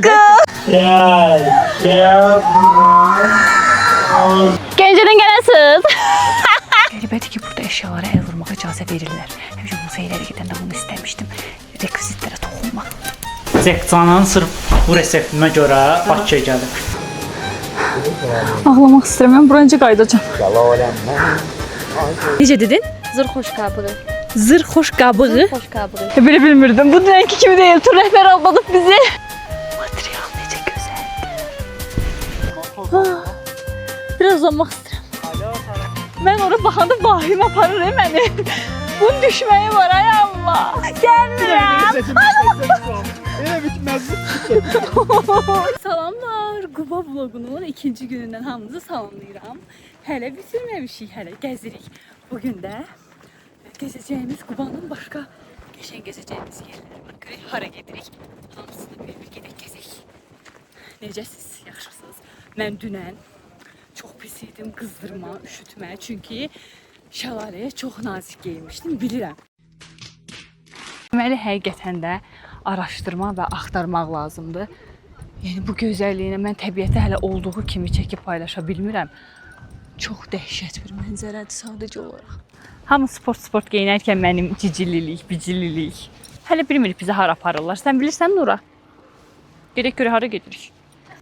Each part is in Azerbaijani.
Gel. Gəncədən gələsiz. Qəribədir ki, burada əşyalara əl vurmağa icazə verirlər. Həmişə muzeylərə gedəndə bunu istəmişdim. Rekvizitlərə toxunmaq. Cekcanın sırf bu reseptimə görə Bakıya gəlib. Ağlamaq istəyirəm, mən burancı qaydacam. Necə dedin? Zır xoş qabığı. Zır xoş qabığı. Xoş qabığı. Belə bilmirdim. Bu dünənki kimi deyil. Tur rəhbər aldadıp bizi. Material necə gözəldir. Biraz uzanmaq istəyirəm. Mən oraya baxanda vahim aparır məni. Bunun düşməyi var ay Allah. Gəlmirəm. Salamlar. Quba vlogunun ikinci günündən hamınızı salamlayıram. Hələ bitirməmişik, hələ gəzirik. Bugün də gezəcəyimiz Qubanın başqa qəşəng gezəcəyimiz yerləri var. Görək hara gedirik. Hamısını bir gedək gəzək. Necəsiz? Yaxşısınız? Mən dünən çox pis idim qızdırma, üşütmə. Çünki şəlaləyə çox nazik geyinmişdim, bilirəm. Deməli, həqiqətən də araşdırma və axtarmaq lazımdır. Yəni bu gözəlliyinə mən təbiəti hələ olduğu kimi çəkib paylaşa bilmirəm. Çox dəhşət bir mənzərədir sadəcə olaraq. Hamı sport geyinərkən mənim cicillilik, bicillilik. Hələ bilmirik bizi hara aparırlar. Sən bilirsən Nura? Gedək görə hara gedirik?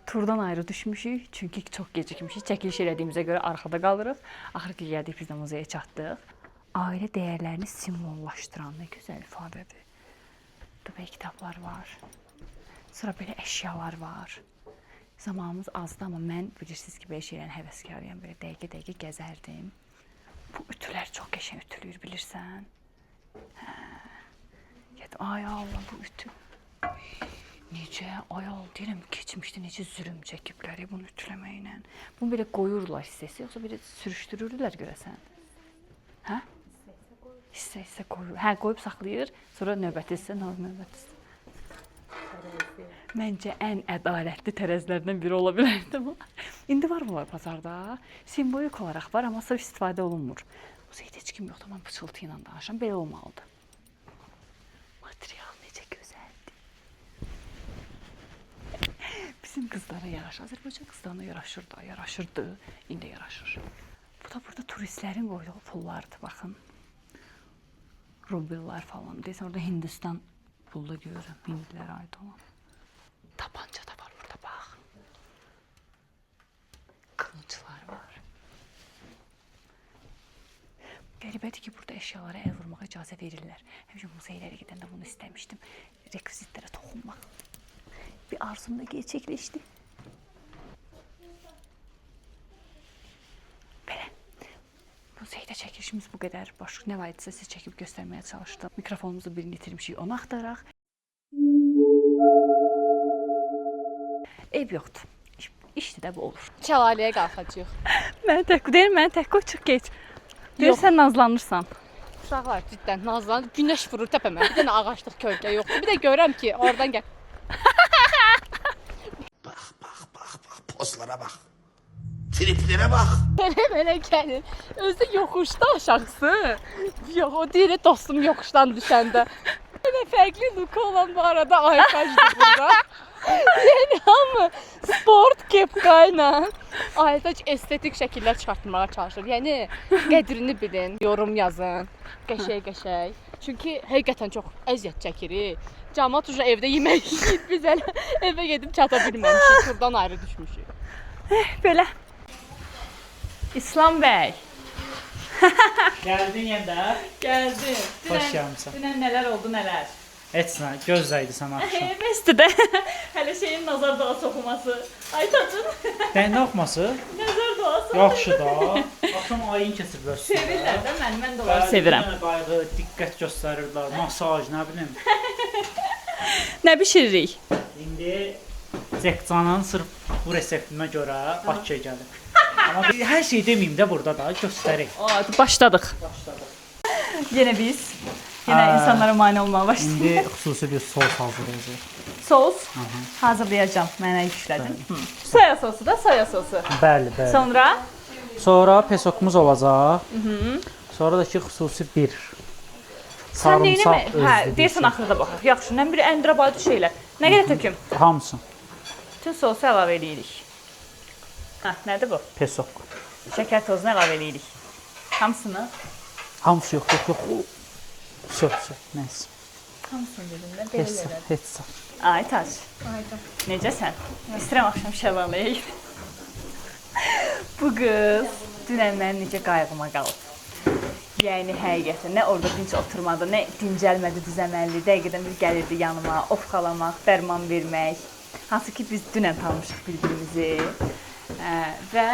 Turdan ayrı düşmüşük çünki çox gecikmişik. Çəkiliş elədiyimizə görə arxada qalırıq. Axır ki gəldik biz də muzeyə çatdıq. Ailə dəyərlərini simvollaşdıran nə gözəl ifadədir. Burada kitablar var. Sonra belə əşyalar var. Zamanımız azdı amma mən bilirsiniz ki belə şeylərin həvəskarıyam. Belə dəqiqə gəzərdim. Bu ütülər çox qəşəng ütülüyür bilirsən. Ay Allah bu ütü. Necə ayol deyirəm keçmişdi necə zülüm çəkiblər bunu ütüləməklə. Bunu belə qoyurlar hissəsi yoxsa belə sürüşdürürlər görəsən? Hə? Hissə qoyur. Hə qoyub saxlayır. Sonra növbəti hissə növbəti hissə. Məncə ən ədalətli tərəzlərdən biri ola bilərdi bu. İndi var bunlar bazarda. Simvolik olaraq var amma sırf istifadə olunmur. Bu zeyt heç kim yoxdur. Mən pıçıltı ilə danışam. Belə olmalıdır. Material necə gözəldir. Bizim qızlara yaraşır. Azərbaycan qızlarına yaraşır da, yaraşırdı. İndi yaraşır. Bu da burada turistlərin qoyduğu pullardır. Baxın. Rubellər falan. Deyəsən orada Hindistan pulda görürəm. Hindlilərə aid olan. Tapanca da var burada bax. Qılınclar var. Qəribədir ki, burada əşyalara əl vurmağa icazə verirlər. Həmişə muzeylərə gedəndə bunu istəmişdim. Rekvizitlərə toxunmaq. Bir arzum da gerçəkləşdi. Belə. Muzeydə çəkilişimiz bu qədər. Başqa nə var idisə siz çəkib göstərməyə çalışdım. Mikrofonumuzu birini itirmişik, onu axtaraq. Ev yoxdur. İşdə də bu olur. Şəlaləyə qalxacağıq. Mən tək qoy çıx get. Deyirsən nazlanırsan. Uşaqlar ciddən nazlanır. Günəş vurur təpəmə. Bir dənə ağaclıq kölgə yoxdur. Bir də görürəm ki, oradan gəl. Bax, pozlara bax. Triplere bax. Belə gəlir. Özü yoxuşda aşağısı. Yox, o deyir dostum yoxuşdan düşəndə. Belə fərqli look olan bu arada Aytaçdır burada. Yəni hamı sport kepkayla Aytaç estetik şəkillər çıxartmağa çalışır. Yəni qədrini bilin, yorum yazın. Qəşəng. Çünki həqiqətən çox əziyyət çəkirik. Cəmaət uca evdə yemək yeyir. Biz hələ evə gedib çata bilməmişik. Turdan ayrı düşmüşük. Belə. İslam bəy. Gəldin yenə. Gəldim. Xoş gəlmisən. Dünən nələr oldu, nələr? Heç nə, gözləydi sən axşam. Bəsdir də. Hələ şeyin nazar duası oxuması. Aytaçın. Sən nə oxuması? Nazar duası. Yaxşı da. Axşam ayın keçiblər. Sevirlər də mən də onları sevirəm. Qayğı, diqqət göstərirlər, masaj, nə bilim. Nə bişiririk? İndi Cekcanın sırf bu reseptimə görə Bakıya gəlib. Amma hər şey deməyim də burada da göstərək. Başladıq. Yenə biz. Yenə insanlara mane olmağa başladıq. İndi xüsusi bir sos hazırlayacağıq. Sos hazırlayacağım. Mənə yüklədim. Soya sosu da soya sosu. Bəli. Sonra pesokumuz olacaq. Sonra da ki xüsusi bir sarımsaq özlüyü. Hə, deyirsən axırda baxaq. Yaxşı, mən bir əndirabadi şeylər. Nə qədər töküm? Hamısın. Bütün sosu əlavə edirik. Hə, nədir bu? Pesok. Şəkər tozunu əlavə edirik. Hamısını? Hamısı yox. Söz. Neyse. Hamısını dedim də. Heç sağ. Aytaç. Necəsən? İstəyirəm axşam şəlaləyə gedək. Bu qız dünəndən necə qayğıma qalıb. Yəni həqiqətən nə orada dinc oturmadı, nə dincəlmədi düzəməlli. Dəqiqədən bir gəlirdi yanıma, ofqalamaq, dərman vermək. Hansı ki biz dünən tanımışıq bir-birimizi. Və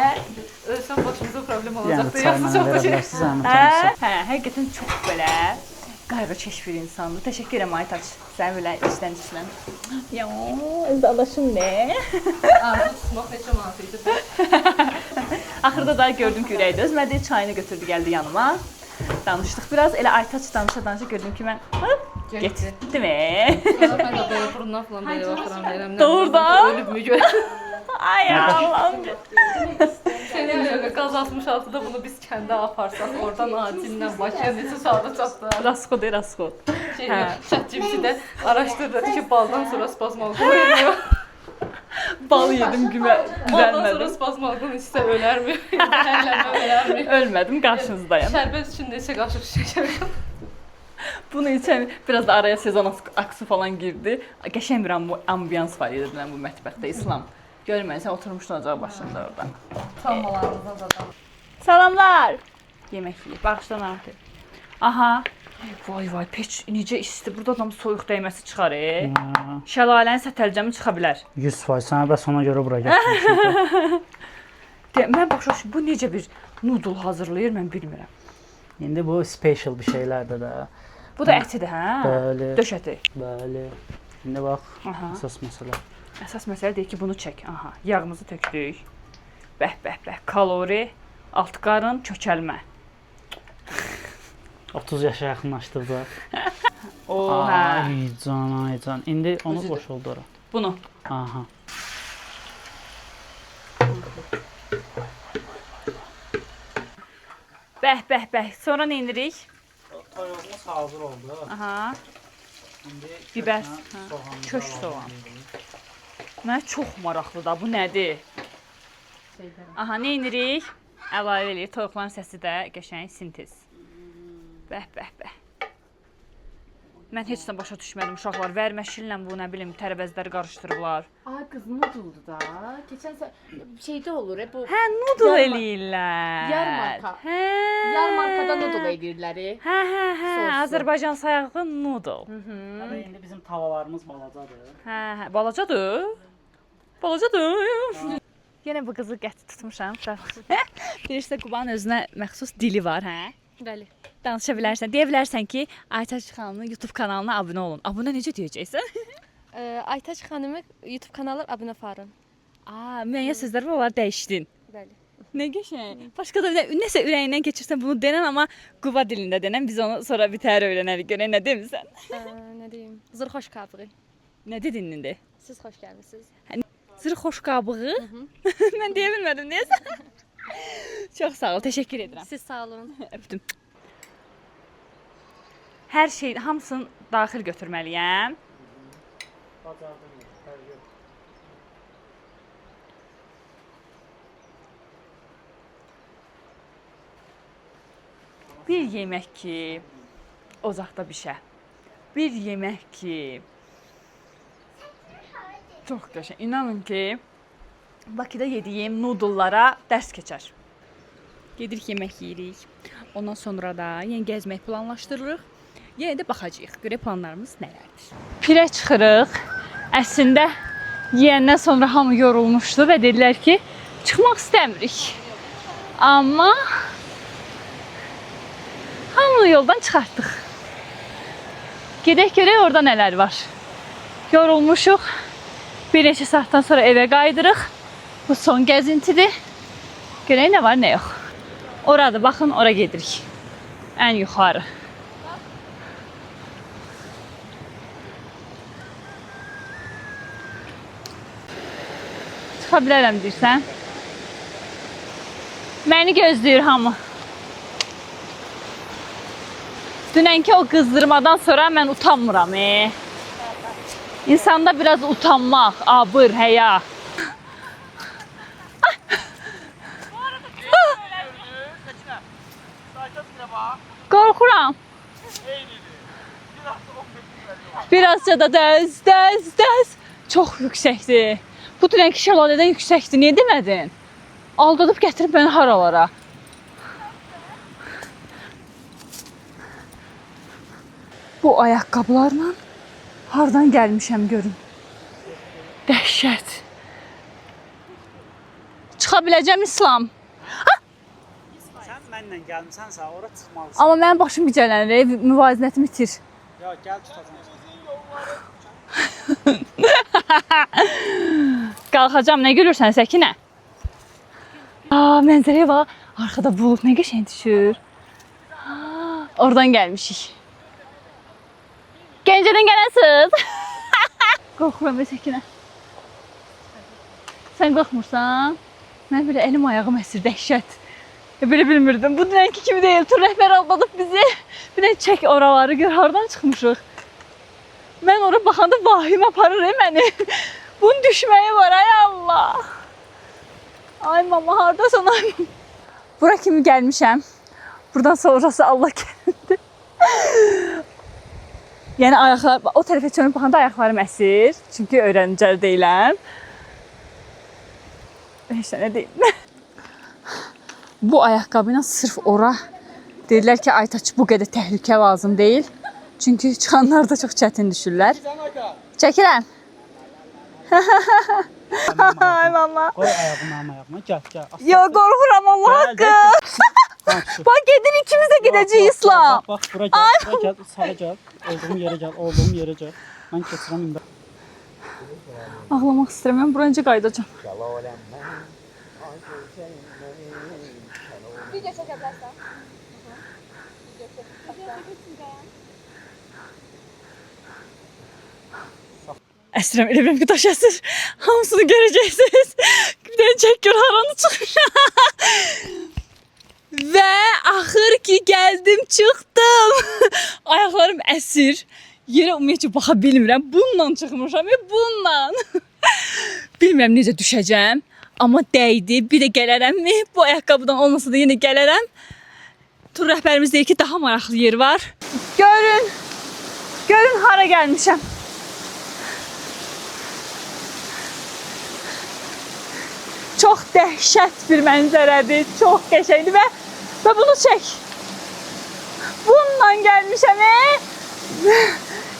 Ölsəm başımıza problem Yəni olacaqdı. çayla Yoxsa çox da şey. verəblər sizə zəhmət. həqiqətən çox belə qayğıkeş bir insandır. Təşəkkür edirəm Aytaç. Sən belə içdən. Ya, özdalaşım nə? Tutmaq neçə manat idi? Axırda da gördüm ki, ürəyi dözmədi, çayını götürdü, gəldi yanıma. Danışdıq biraz. Elə Aytaç danışa gördüm ki, mən getdim. Sonra mən də belə burundan falan belə baxıram, deyirəm. Doğrudan? Ölübmü gör. Ay Allahım. Sənin növbə qaz 66-da bunu biz kəndə aparsaq, oradan acillə Bakıya neçə saata çatdıq. Rasko de rasko. ChatGPT-də araşdırdı ki, baldan sonra spazmalqon veriyor. Bal yedim Baldan sonra güvənmədim. spazmalqon içsə ölərmi? Zəhərlənmə ölərmi? Ölmədim, qarşınızdayım. Şərbət üçün neçə qaşıq şəkər? Bunu içən biraz da araya sezon aksı falan girdi. Qəşəng bir ambiyans var idi bu mətbəxdə, İslam. Görməyəsən oturmuşdun ocaq başında orada. Salmalarınızdan zaten. Salamlar. Yemək yeyib, bağışdan artıq. Aha. Vay, peç necə isti. Burada adam soyuq dəyməsi çıxar. Şəlalənin sətəlcəmi çıxa bilər. 100% sənə bəs ona görə bura gətirmişəm. Mən başa düşdüm, bu necə bir noodle hazırlayır, mən bilmirəm. İndi bu special bir şeylərdir də. Bu da ətidir, hə? Bəli. Döş əti. Bəli. İndi bax, Aha. əsas məsələ. Əsas məsələ deyir ki, bunu çək. Aha, yağımızı tökdük. Bəh. Kalori, alt qarın, kökəlmə. 30 yaşa yaxınlaşdırdıq. O, hə. Ay can. İndi onu boşaldı ora. Bunu. Aha. Bəh. Sonra nə edirik? Toyuğumuz hazır oldu. Aha. İndi Biber, soğanı. Köş soğan. Mənə çox maraqlıdır. Bu nədir? Aha, nə edirik? Əlavə edirik. Toyuqların səsi də qəşəng sintez. Bəh. Mən heç nə başa düşmədim uşaqlar. Vərməşillə bu nə bilim tərəvəzləri qarışdırıblar. Ay qız noodle'du da. Keçən şeydə olur bu. Hə, noodle eləyirlər. Yarmarka. Hə. Yarmarkada noodle edirlər. Hə. Soslu. Azərbaycan sayağı noodle. Hə, indi bizim tavalarımız balacadır. Hə. Balacadır. Yenə bu qızı qəti tutmuşam. Bilirsə Qubanın özünə məxsus dili var, hə? Bəli. Danışa bilərsən. Deyə bilərsən ki, Aytaç xanımın YouTube kanalına abunə olun. Abunə necə deyəcəksən? Aytaç xanımı YouTube kanalı abunə farın. Müəyyən sözlər var, onları dəyişdin. Bəli. Nə qəşəng. Başqa da nəsə ürəyindən keçirsən bunu denən, amma Quba dilində denən. Biz onu sonra bir təhər öyrənərik. Görək nə demisən? Nə deyim? Zır xoş qabığı. Nə dedin indi? Siz xoş gəlmisiniz. Zır xoş qabığı. Mən deyə bilmədim, deyəsən. Çox sağ ol, təşəkkür edirəm. Siz sağ olun. Öpdüm. Hər şey hamısını daxil götürməliyəm. Bir yemək ki, ocaqda bişə. Bir yemək ki, çox qəşəng. İnanın ki, Bakıda yediyim noodle'lara dərs keçər. Gedirik yemək yeyirik. Ondan sonra da yenə gəzmək planlaşdırırıq. Yenə də baxacağıq. Görək planlarımız nələrdir. Pirə çıxırıq. Əslində yeyəndən sonra hamı yorulmuşdu və dedilər ki, çıxmaq istəmirik. Amma hamını yoldan çıxartdıq. Gedək görək orada nələr var. Yorulmuşuq. Bir neçə saatdan sonra evə qayıdırıq. Bu son gəzintidir. Görək nə var, nə yox. Oradır, baxın, ora gedirik. Ən yuxarı. Çıxa bilərəm deyirsən. Məni gözləyir hamı. Dünənki o qızdırmadan sonra mən utanmıram. İnsanda biraz utanmaq, abır, həya Qorxuram. Birazca da dəz. Çox yüksəkdir. Bu dünənki şəlalədən yüksəkdir. Niyə demədin? Aldadıb gətirib məni haralara. Bu ayaqqabılarla hardan gəlmişəm görün. Dəhşət. Çıxa biləcəm İslam. Sən mənlə gəlmisənsə, ora çıxmalısın. Amma mənim başım gicələnir, müvazinətimi itir. Ya gəl tutacam. Qalxacam, nə gülürsən Səkinə? Mənzərəyə bax, arxada bulud nə qəşəng düşür. Oradan gəlmişik. Gəncədən gələsiz. Qorxuram Səkinə. Sən qorxmursan? Mən belə əlim ayağım əsir, dəhşət. Belə bilmirdim. Bu dünənki kimi deyil. Tur rəhbər aldadıb bizi. Bir də çək oraları gör, hardan çıxmışıq. Mən ora baxanda vahim aparır məni. Bunun düşməyi var, ay Allah. Ay mama, haradasan ay mama? Bura kimi gəlmişəm. Buradan sonrası Allah kəndi. Yəni ayaqlar, o tərəfə çönüb baxanda ayaqlarım əsir. Çünki öyrəncəli deyiləm. Heç nə deyim. Bu ayaqqabıyla sırf ora deyirlər ki, Aytaç bu qədər təhlükə lazım deyil. Çünki çıxanlar da çox çətin düşürlər. Çəkirəm. Ay mama. Qoy ayağıma, gəl. Ya qorxuram Allah haqqı. Bax gedin ikimiz də gedəcəyik İslam. Bax, bura gəl, sağa gəl. Olduğum yerə gəl. Mən keçirəm indi. Ağlamaq istəyirəm, mən buraya qayıdacam. Video çəkə bilərsən. Əsirəm, elə biləm ki, daş əsir. Hamısını görəcəksiniz. Bir dənə çək gör, haranı çıxmış. Və axır ki, gəldim, çıxdım. Ayaqlarım əsir. Yerə ümumiyyətcə baxa bilmirəm. Bununla çıxmışam, bununla. Bilmirəm necə düşəcəm. Amma dəydi. Bir də gələrəmmi? Bu ayaqqabıdan olmasa da yenə gələrəm. Tur rəhbərimiz deyir ki, daha maraqlı yer var. Görün hara gəlmişəm. Çox dəhşət bir mənzərədir. Çox qəşəngdir və bunu çək. Bununla gəlmişəm.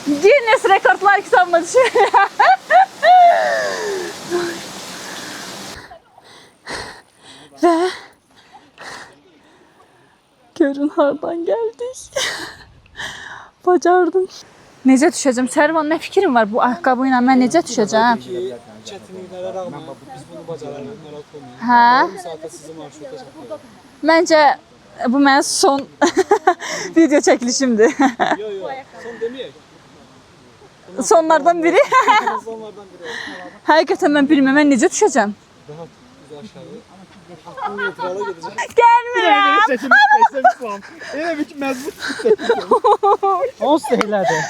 Guinness rekordlar kitabına düşürəm. Və görün hardan gəldik. Bacardım. Necə düşəcəm? Sərvan, nə fikrin var bu ayaqqabı ilə? Mən necə düşəcəm? Çətinliklərə rəğmən biz bunu bacararıq, narahat olmayın. Hə? Bu saatda sizi marşruta çəkəcək. Məncə bu mənim son video çəkilişimdir. Yox, son deməyək. Sonlardan biri. Sonlardan biri. Həqiqətən mən bilmirəm, mən necə düşəcəm? Rahat, biz aşağı. Haqqın neytrala gedəcək. Gəlmirəm. Elə bir ki, məzbut Onsuz da elədir.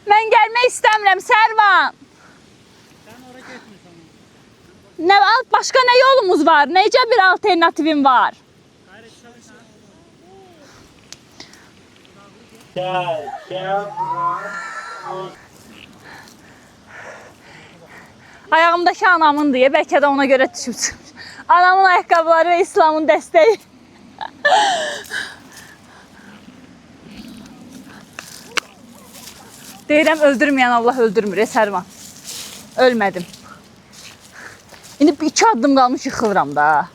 Mən gəlmək istəmirəm, Sərvan. Sən ora getmirsən. Başqa nə yolumuz var? Necə bir alternativim var? Gəl. Ayağımdakı anamın deyə, bəlkə də ona görə düşüb çıxmış. Anamın ayaqqabıları və İslamın dəstəyi. Deyirəm, öldürməyən Allah öldürmür, Sərvan. Ölmədim. İndi 2 addım qalmış yıxılıram da.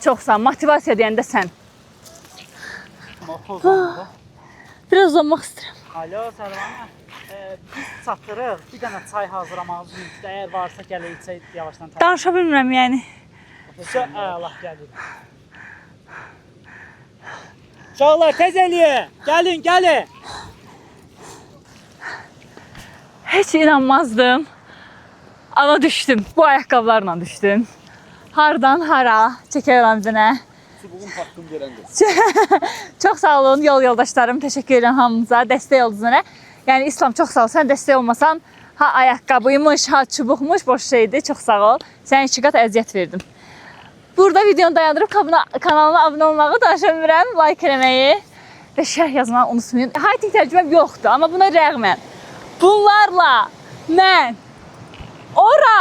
Çox sağ ol, motivasiya deyəndə sən. Biraz uzanmaq istəyirəm. Alo, Sərvanə. Biz çatdırıq. Bir dənə çay hazırlamağız. Əgər varsa gələ içək yavaşdan. Danışa bilmirəm yəni. Allah gəlir. Uşaqlar, tez eləyin. Gəlin. Heç inanmazdım. Ama düşdüm. Bu ayaqqabılarla düşdüm. Hardan hara çəkərəm bizə. Bugün haqqım verəndir. Çox sağ olun yol yoldaşlarım. Təşəkkür edirəm hamınıza. Dəstək oldunuz. Yəni İslam çox sağ ol. Sən dəstək olmasan ha ayaqqabıymış, ha çubuqmuş boş şeydi. Çox sağ ol. Sən 2 qat əziyyət verdim. Burada videonu dayandırıb kanalıma abunə olmağı danışamıram, like eləməyi və şərh yazmağı unutmayın. Hiking təcrübəm yoxdur, amma buna rəğmən bunlarla mən ora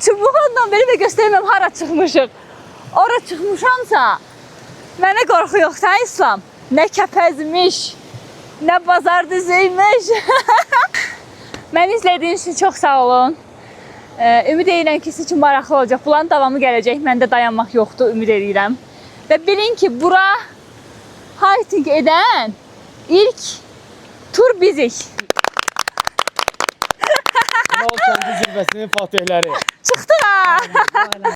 çubuğundan belə də göstərməm hara çıxmışıq. Ora çıxmışamsa mənə qorxu yoxdur, hə İslam? Nə kəpəzmiş, nə bazar düzüymüş. Məni izlədiyiniz üçün çox sağ olun. Ümid edirəm ki, sizin üçün maraqlı olacaq. Bunların davamı gələcək. Məndə dayanmaq yoxdur, ümid edirəm. Və bilin ki, bura hiking edən ilk tur bizik. Mal kəndi zirvəsinin fatihləri. Çıxdıq ha!